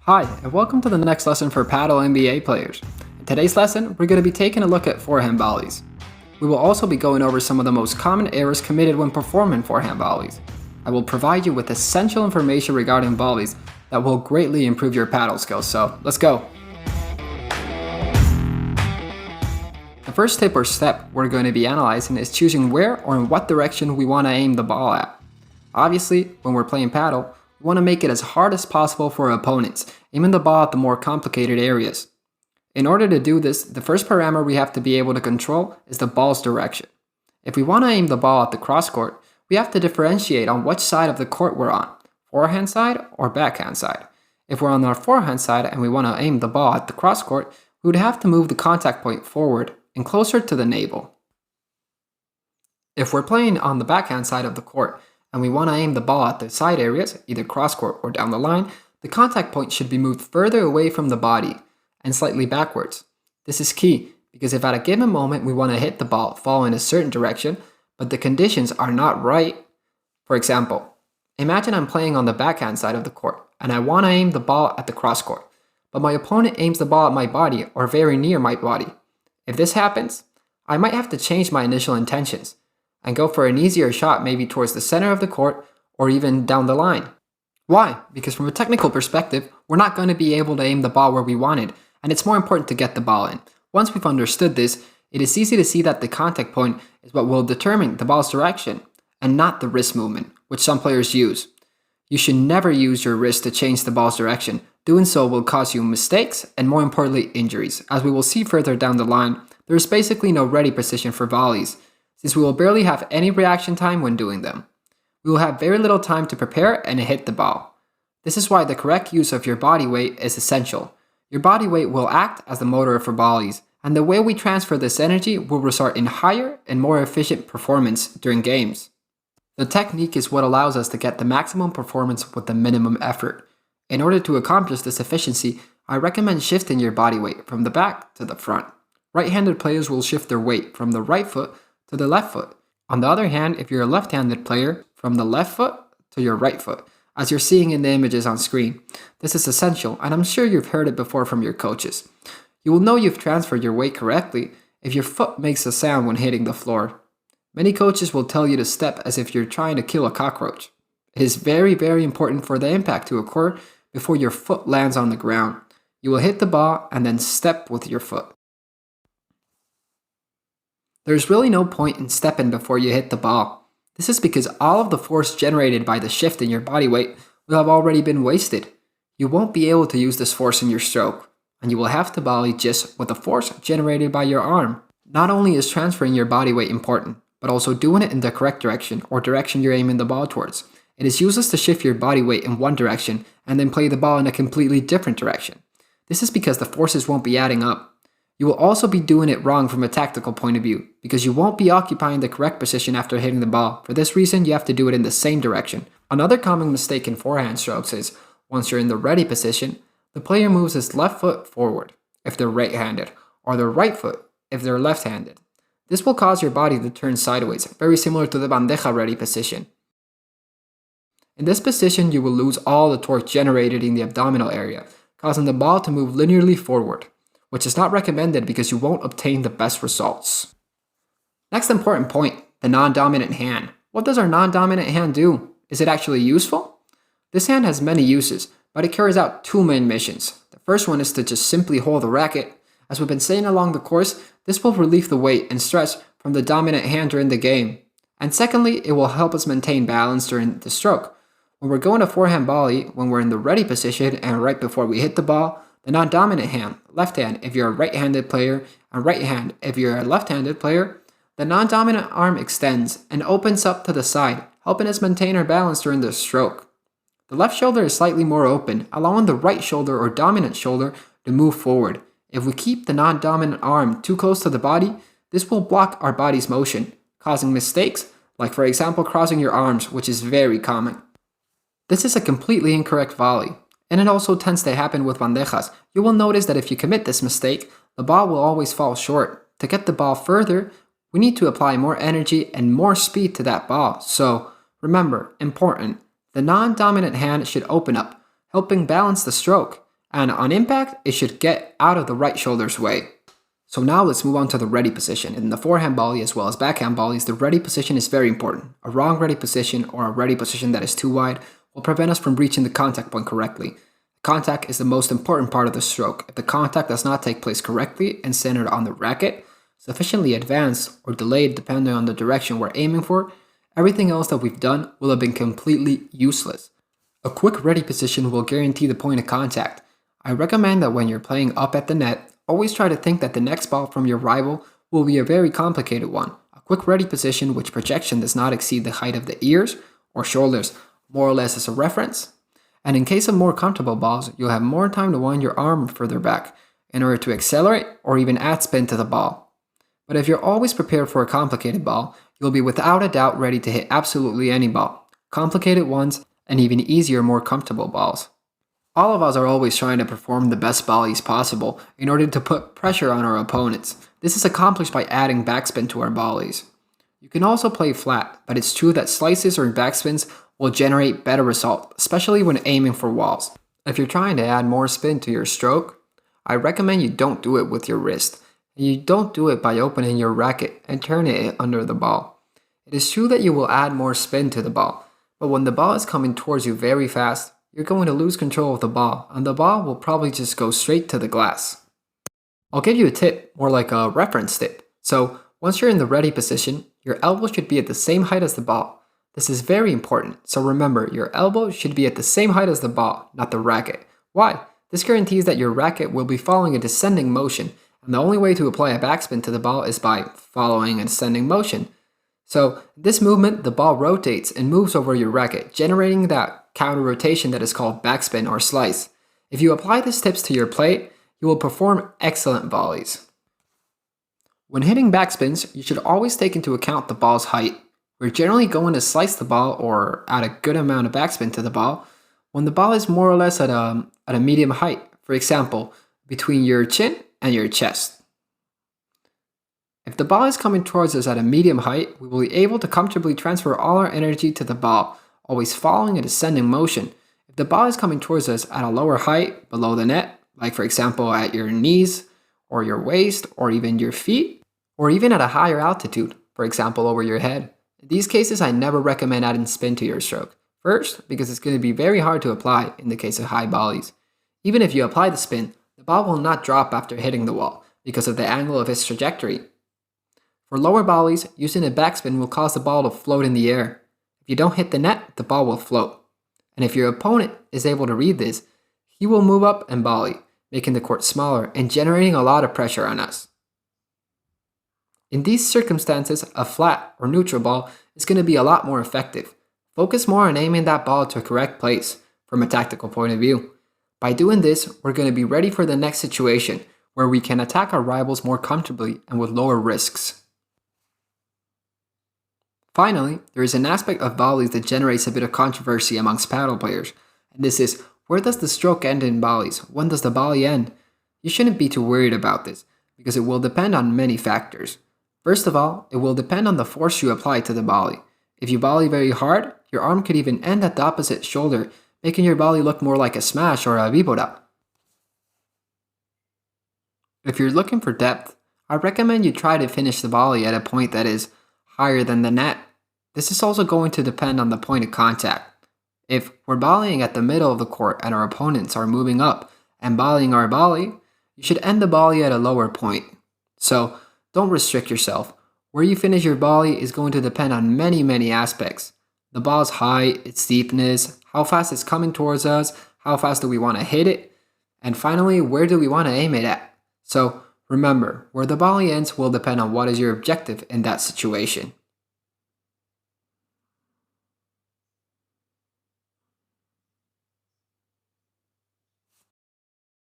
Hi, and welcome to the next lesson for Padel NBA players. In today's lesson, we're going to be taking a look at forehand volleys. We will also be going over some of the most common errors committed when performing forehand volleys. I will provide you with essential information regarding volleys that will greatly improve your paddle skills, so let's go! The first tip or step we're going to be analyzing is choosing where or in what direction we want to aim the ball at. Obviously, when we're playing paddle, we want to make it as hard as possible for our opponents, aiming the ball at the more complicated areas. In order to do this, the first parameter we have to be able to control is the ball's direction. If we want to aim the ball at the cross court, we have to differentiate on which side of the court we're on, forehand side or backhand side. If we're on our forehand side and we want to aim the ball at the cross court, we would have to move the contact point forward and closer to the navel. If we're playing on the backhand side of the court, and we want to aim the ball at the side areas, either cross court or down the line, the contact point should be moved further away from the body and slightly backwards. This is key because if at a given moment we want to hit the ball fall in a certain direction, but the conditions are not right. For example, imagine I'm playing on the backhand side of the court and I want to aim the ball at the cross court, but my opponent aims the ball at my body or very near my body. If this happens, I might have to change my initial intentions and go for an easier shot maybe towards the center of the court or even down the line. Why? Because from a technical perspective, we're not going to be able to aim the ball where we wanted, and it's more important to get the ball in. Once we've understood this, it is easy to see that the contact point is what will determine the ball's direction, and not the wrist movement, which some players use. You should never use your wrist to change the ball's direction. Doing so will cause you mistakes and more importantly injuries. As we will see further down the line, there is basically no ready position for volleys, since we will barely have any reaction time when doing them. We will have very little time to prepare and hit the ball. This is why the correct use of your body weight is essential. Your body weight will act as the motor for volleys, and the way we transfer this energy will result in higher and more efficient performance during games. The technique is what allows us to get the maximum performance with the minimum effort. In order to accomplish this efficiency, I recommend shifting your body weight from the back to the front. Right-handed players will shift their weight from the right foot to the left foot. On the other hand, if you're a left-handed player, from the left foot to your right foot, as you're seeing in the images on screen. This is essential, and I'm sure you've heard it before from your coaches. You will know you've transferred your weight correctly if your foot makes a sound when hitting the floor. Many coaches will tell you to step as if you're trying to kill a cockroach. It is very, very important for the impact to occur before your foot lands on the ground. You will hit the ball and then step with your foot. There's really no point in stepping before you hit the ball. This is because all of the force generated by the shift in your body weight will have already been wasted. You won't be able to use this force in your stroke, and you will have to volley just with the force generated by your arm. Not only is transferring your body weight important, but also doing it in the correct direction or direction you're aiming the ball towards. It is useless to shift your body weight in one direction and then play the ball in a completely different direction. This is because the forces won't be adding up. You will also be doing it wrong from a tactical point of view, because you won't be occupying the correct position after hitting the ball. For this reason, you have to do it in the same direction. Another common mistake in forehand strokes is, once you're in the ready position, the player moves his left foot forward, if they're right-handed, or their right foot, if they're left-handed. This will cause your body to turn sideways, very similar to the bandeja ready position. In this position, you will lose all the torque generated in the abdominal area, causing the ball to move linearly forward, which is not recommended because you won't obtain the best results. Next important point, the non-dominant hand. What does our non-dominant hand do? Is it actually useful? This hand has many uses, but it carries out two main missions. The first one is to just simply hold the racket. As we've been saying along the course, this will relieve the weight and stress from the dominant hand during the game. And secondly, it will help us maintain balance during the stroke. When we're going to forehand volley, when we're in the ready position and right before we hit the ball, the non-dominant hand, left hand if you're a right-handed player, and right hand if you're a left-handed player, the non-dominant arm extends and opens up to the side, helping us maintain our balance during the stroke. The left shoulder is slightly more open, allowing the right shoulder or dominant shoulder to move forward. If we keep the non-dominant arm too close to the body, this will block our body's motion, causing mistakes, like for example crossing your arms, which is very common. This is a completely incorrect volley. And it also tends to happen with bandejas. You will notice that if you commit this mistake, the ball will always fall short. To get the ball further, we need to apply more energy and more speed to that ball. So remember, important, the non-dominant hand should open up, helping balance the stroke. and on impact, it should get out of the right shoulder's way. So now let's move on to the ready position. In the forehand volley as well as backhand volleys, the ready position is very important. A wrong ready position or a ready position that is too wide will prevent us from reaching the contact point correctly. Contact is the most important part of the stroke. If the contact does not take place correctly and centered on the racket, sufficiently advanced or delayed depending on the direction we're aiming for, everything else that we've done will have been completely useless. A quick ready position will guarantee the point of contact. I recommend that when you're playing up at the net, always try to think that the next ball from your rival will be a very complicated one. A quick ready position which projection does not exceed the height of the ears or shoulders, more or less as a reference. And in case of more comfortable balls, you'll have more time to wind your arm further back in order to accelerate or even add spin to the ball. But if you're always prepared for a complicated ball, you'll be without a doubt ready to hit absolutely any ball, complicated ones, and even easier, more comfortable balls. All of us are always trying to perform the best volleys possible in order to put pressure on our opponents. This is accomplished by adding backspin to our volleys. You can also play flat, but it's true that slices or backspins will generate better results, especially when aiming for walls. If you're trying to add more spin to your stroke, I recommend you don't do it with your wrist. And you don't do it by opening your racket and turning it under the ball. It is true that you will add more spin to the ball, but when the ball is coming towards you very fast, you're going to lose control of the ball, and the ball will probably just go straight to the glass. I'll give you a tip, more like a reference tip. So, once you're in the ready position, your elbow should be at the same height as the ball. This is very important, so remember, your elbow should be at the same height as the ball, not the racket. Why? This guarantees that your racket will be following a descending motion, and the only way to apply a backspin to the ball is by following a descending motion. So, this movement, the ball rotates and moves over your racket, generating that counter rotation that is called backspin or slice. If you apply these tips to your play, you will perform excellent volleys. When hitting backspins, you should always take into account the ball's height. We're generally going to slice the ball or add a good amount of backspin to the ball when the ball is more or less at a medium height, for example, between your chin and your chest. If the ball is coming towards us at a medium height, we will be able to comfortably transfer all our energy to the ball, always following a descending motion. If the ball is coming towards us at a lower height, below the net, like for example at your knees, or your waist, or even your feet, or even at a higher altitude, for example over your head. In these cases, I never recommend adding spin to your stroke. First, because it's going to be very hard to apply in the case of high volleys. Even if you apply the spin, the ball will not drop after hitting the wall, because of the angle of its trajectory. For lower volleys, using a backspin will cause the ball to float in the air. If you don't hit the net, the ball will float. And if your opponent is able to read this, he will move up and volley, making the court smaller and generating a lot of pressure on us. In these circumstances, a flat or neutral ball is going to be a lot more effective. Focus more on aiming that ball to a correct place from a tactical point of view. By doing this, we're going to be ready for the next situation where we can attack our rivals more comfortably and with lower risks. Finally, there is an aspect of volleys that generates a bit of controversy amongst paddle players, and this is, where does the stroke end in volleys? When does the volley end? You shouldn't be too worried about this, because it will depend on many factors. First of all, it will depend on the force you apply to the volley. If you volley very hard, your arm could even end at the opposite shoulder, making your volley look more like a smash or a víbora. If you're looking for depth, I recommend you try to finish the volley at a point that is higher than the net. This is also going to depend on the point of contact. If we're volleying at the middle of the court and our opponents are moving up and volleying our volley, you should end the volley at a lower point. So don't restrict yourself. Where you finish your volley is going to depend on many aspects. The ball's height, its deepness, how fast it's coming towards us, how fast do we want to hit it, and finally, where do we want to aim it at. So remember, where the volley ends will depend on what is your objective in that situation.